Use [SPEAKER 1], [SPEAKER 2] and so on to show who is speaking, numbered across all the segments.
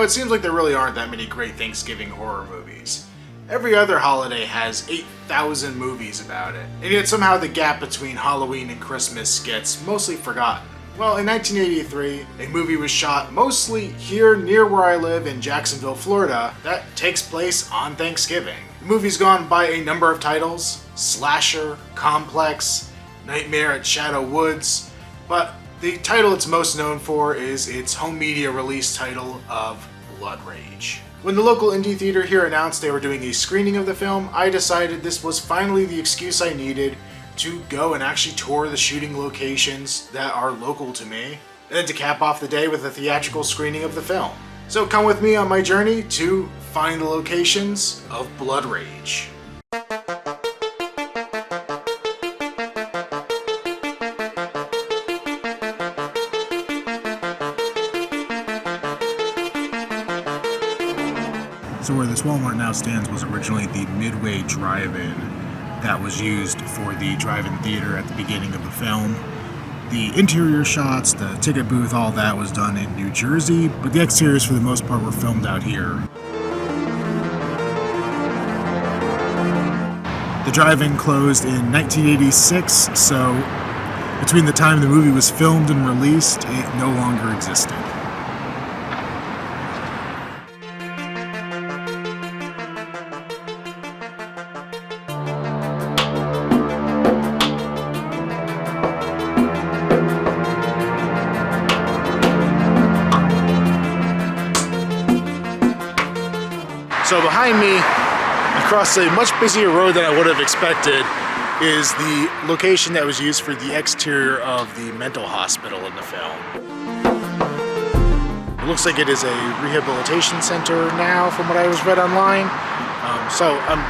[SPEAKER 1] it seems like there really aren't that many great Thanksgiving horror movies. Every other holiday has 8,000 movies about it, and yet somehow the gap between Halloween and Christmas gets mostly forgotten. Well, in 1983, a movie was shot mostly here near where I live in Jacksonville, Florida, that takes place on Thanksgiving. The movie's gone by a number of titles: slasher, complex, Nightmare at Shadow Woods, but the title it's most known for is its home media release title of Blood Rage. When the local indie theater here announced they were doing a screening of the film, I decided this was finally the excuse I needed to go and actually tour the shooting locations that are local to me, and then to cap off the day with a theatrical screening of the film. So come with me on my journey to find the locations of Blood Rage. So where this Walmart now stands was originally the Midway Drive-In that was used for the drive-in theater at the beginning of the film. The interior shots, the ticket booth, all that was done in New Jersey, but the exteriors for the most part were filmed out here. The drive-in closed in 1986, so between the time the movie was filmed and released, it no longer existed. So behind me, across a much busier road than I would have expected, is the location that was used for the exterior of the mental hospital in the film. It looks like it is a rehabilitation center now, from what I was read online. So I'm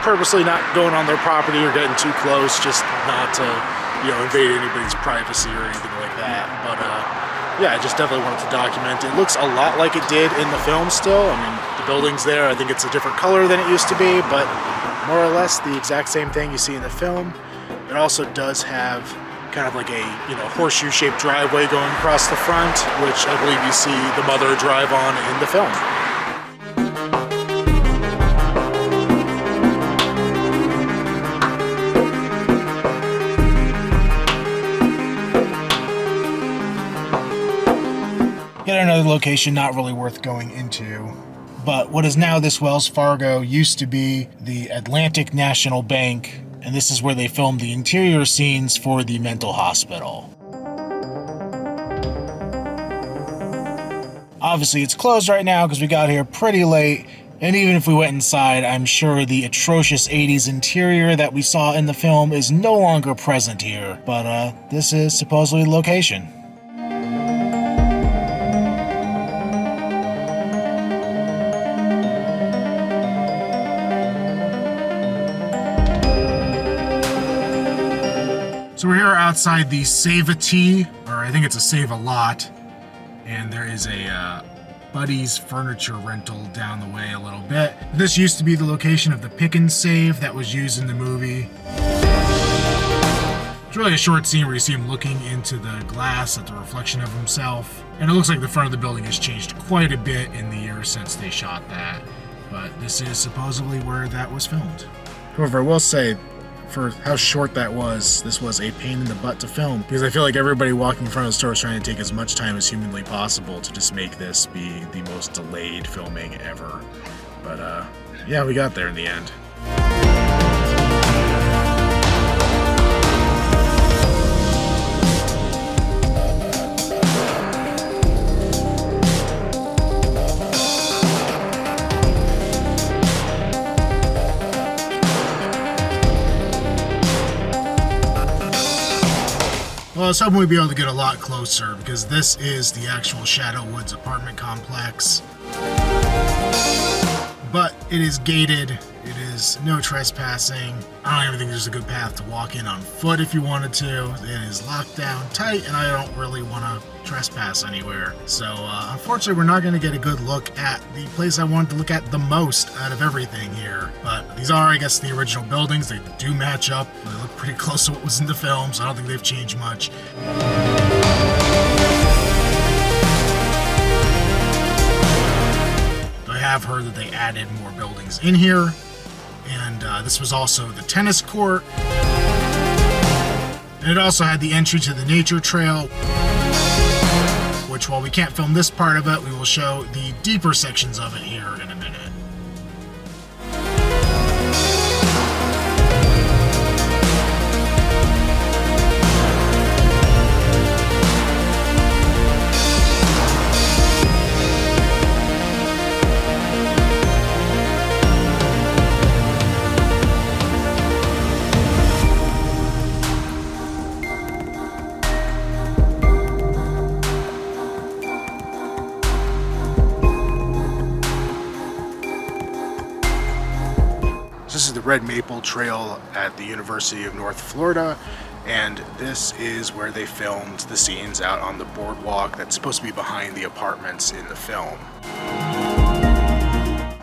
[SPEAKER 1] purposely not going on their property or getting too close, just not to, invade anybody's privacy or anything like that. But yeah, I just definitely wanted to document it. It looks a lot like it did in the film still. I mean, the building's there. I think it's a different color than it used to be, but more or less the exact same thing you see in the film. It also does have kind of like a, horseshoe-shaped driveway going across the front, which I believe you see the mother drive on in the film. Yet another location not really worth going into. But what is now this Wells Fargo used to be the Atlantic National Bank, and this is where they filmed the interior scenes for the mental hospital. Obviously it's closed right now because we got here pretty late, and even if we went inside, I'm sure the atrocious 80s interior that we saw in the film is no longer present here. But this is supposedly the location. So we're here outside the Save-A-Tea, or I think it's a Save-A-Lot, and there is a Buddy's furniture rental down the way a little bit. This used to be the location of the pick and save that was used in the movie. It's really a short scene where you see him looking into the glass at the reflection of himself, and it looks like the front of the building has changed quite a bit in the years since they shot that, but this is supposedly where that was filmed. However, I will say, for how short that was, this was a pain in the butt to film, because I feel like everybody walking in front of the store is trying to take as much time as humanly possible to just make this be the most delayed filming ever. But yeah, we got there in the end. Well, I was hoping we'd be able to get a lot closer, because this is the actual Shadow Woods apartment complex. But it is gated, it is no trespassing. I don't even think there's a good path to walk in on foot if you wanted to. It is locked down tight, and I don't really want to trespass anywhere. So unfortunately, we're not going to get a good look at the place I wanted to look at the most out of everything here. But these are, I guess, the original buildings. They do match up. They look pretty close to what was in the film, so I don't think they've changed much. have heard that they added more buildings in here. And this was also the tennis court. And it also had the entry to the nature trail, which, while we can't film this part of it, we will show the deeper sections of it here in a minute. This is the Red Maple Trail at the University of North Florida, and this is where they filmed the scenes out on the boardwalk that's supposed to be behind the apartments in the film.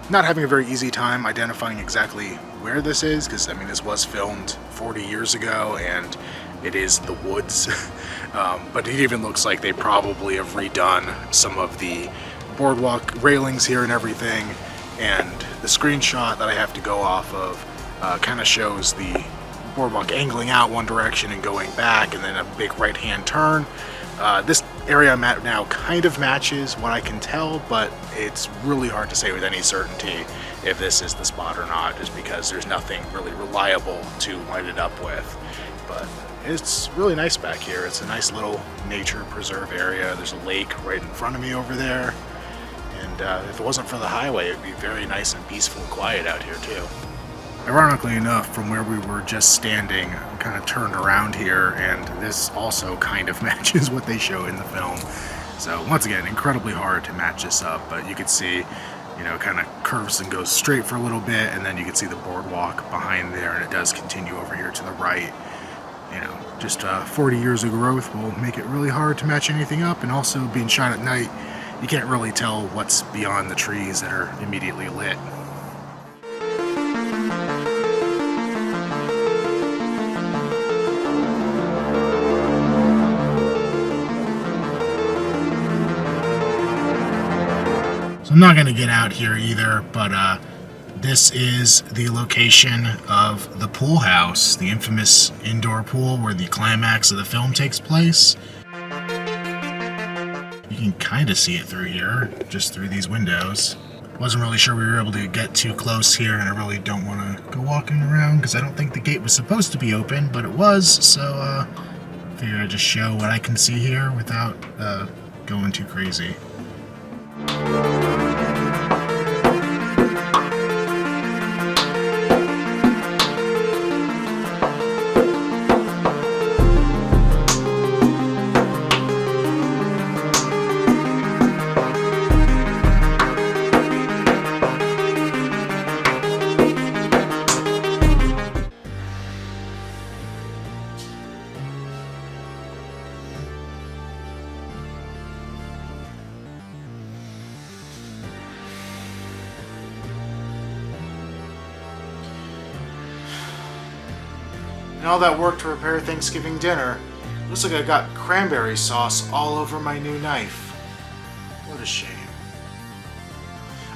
[SPEAKER 1] Not having a very easy time identifying exactly where this is, because I mean this was filmed 40 years ago and it is the woods, but it even looks like they probably have redone some of the boardwalk railings here and everything. And the screenshot that I have to go off of kind of shows the boardwalk angling out one direction and going back, and then a big right-hand turn. This area I'm at now kind of matches what I can tell, but it's really hard to say with any certainty if this is the spot or not, just because there's nothing really reliable to line it up with. But it's really nice back here. It's a nice little nature preserve area. There's a lake right in front of me over there. And if it wasn't for the highway, it'd be very nice and peaceful and quiet out here too. Ironically enough, from where we were just standing, I'm kind of turned around here, and this also kind of matches what they show in the film. So once again, incredibly hard to match this up, but you can see, you know, kind of curves and goes straight for a little bit, and then you can see the boardwalk behind there, and it does continue over here to the right. You know, just 40 years of growth will make it really hard to match anything up, and also being shot at night, you can't really tell what's beyond the trees that are immediately lit. So I'm not going to get out here either, but this is the location of the pool house, the infamous indoor pool where the climax of the film takes place. You can kind of see it through here, just through these windows. Wasn't really sure we were able to get too close here, and I really don't want to go walking around because I don't think the gate was supposed to be open, but it was, so I figured I'd just show what I can see here without going too crazy. And all that work to prepare Thanksgiving dinner, looks like I got cranberry sauce all over my new knife. What a shame.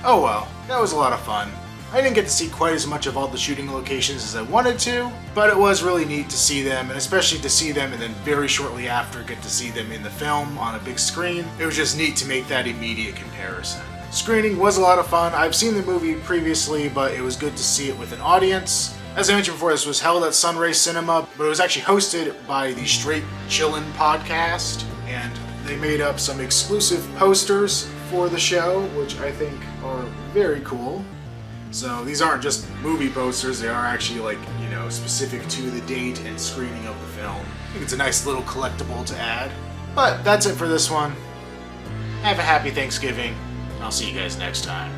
[SPEAKER 1] Oh well, that was a lot of fun. I didn't get to see quite as much of all the shooting locations as I wanted to, but it was really neat to see them, and especially to see them and then very shortly after get to see them in the film on a big screen. It was just neat to make that immediate comparison. Screening was a lot of fun. I've seen the movie previously, but it was good to see it with an audience. As I mentioned before, this was held at Sunray Cinema, but it was actually hosted by the Straight Chillin' podcast, and they made up some exclusive posters for the show, which I think are very cool. So these aren't just movie posters, they are actually like, you know, specific to the date and screening of the film. I think it's a nice little collectible to add. But that's it for this one. Have a happy Thanksgiving, and I'll see you guys next time.